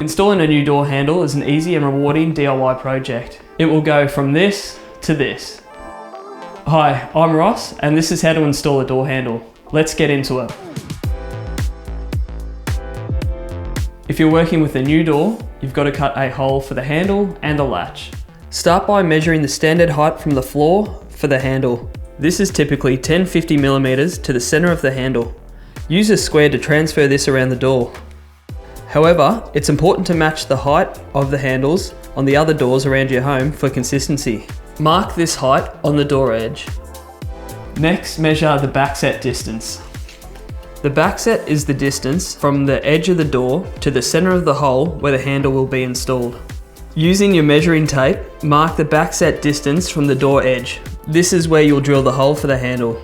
Installing a new door handle is an easy and rewarding DIY project. It will go from this to this. Hi, I'm Ross, and this is how to install a door handle. Let's get into it. If you're working with a new door, you've got to cut a hole for the handle and the latch. Start by measuring the standard height from the floor for the handle. This is typically 10-50mm to the center of the handle. Use a square to transfer this around the door. However, it's important to match the height of the handles on the other doors around your home for consistency. Mark this height on the door edge. Next, measure the backset distance. The backset is the distance from the edge of the door to the center of the hole where the handle will be installed. Using your measuring tape, mark the backset distance from the door edge. This is where you'll drill the hole for the handle.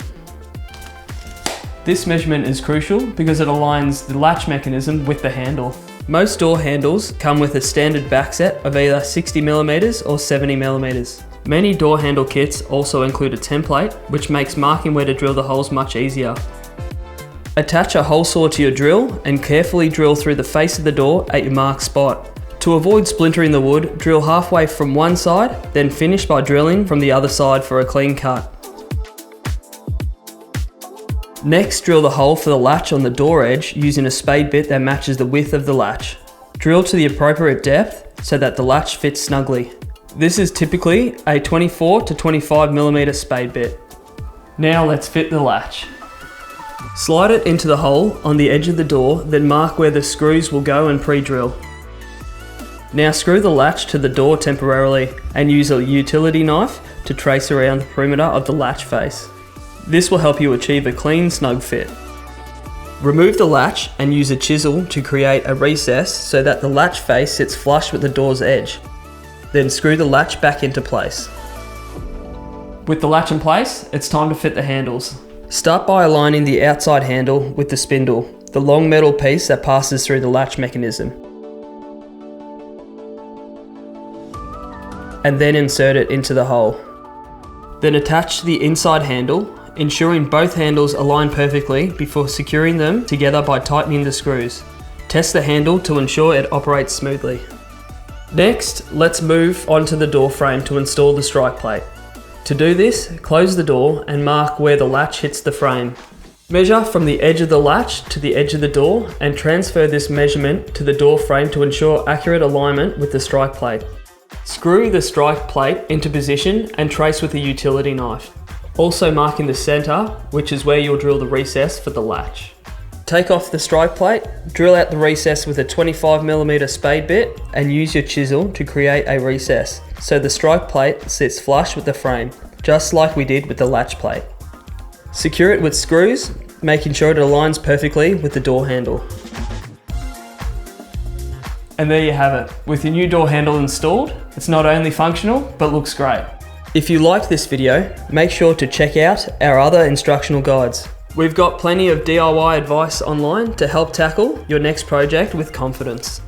This measurement is crucial because it aligns the latch mechanism with the handle. Most door handles come with a standard backset of either 60mm or 70mm. Many door handle kits also include a template, which makes marking where to drill the holes much easier. Attach a hole saw to your drill and carefully drill through the face of the door at your marked spot. To avoid splintering the wood, drill halfway from one side, then finish by drilling from the other side for a clean cut. Next, drill the hole for the latch on the door edge using a spade bit that matches the width of the latch. Drill to the appropriate depth so that the latch fits snugly. This is typically a 24-25mm spade bit. Now let's fit the latch. Slide it into the hole on the edge of the door, then mark where the screws will go and pre-drill. Now screw the latch to the door temporarily and use a utility knife to trace around the perimeter of the latch face. This will help you achieve a clean, snug fit. Remove the latch and use a chisel to create a recess so that the latch face sits flush with the door's edge. Then screw the latch back into place. With the latch in place, it's time to fit the handles. Start by aligning the outside handle with the spindle, the long metal piece that passes through the latch mechanism. And then insert it into the hole. Then attach the inside handle, ensuring both handles align perfectly before securing them together by tightening the screws. Test the handle to ensure it operates smoothly. Next, let's move onto the door frame to install the strike plate. To do this, close the door and mark where the latch hits the frame. Measure from the edge of the latch to the edge of the door and transfer this measurement to the door frame to ensure accurate alignment with the strike plate. Screw the strike plate into position and trace with a utility knife, also marking the center, which is where you'll drill the recess for the latch. Take off the strike plate, drill out the recess with a 25mm spade bit and use your chisel to create a recess so the strike plate sits flush with the frame, just like we did with the latch plate. Secure it with screws, making sure it aligns perfectly with the door handle. And there you have it. With your new door handle installed, it's not only functional, but looks great. If you liked this video, make sure to check out our other instructional guides. We've got plenty of DIY advice online to help tackle your next project with confidence.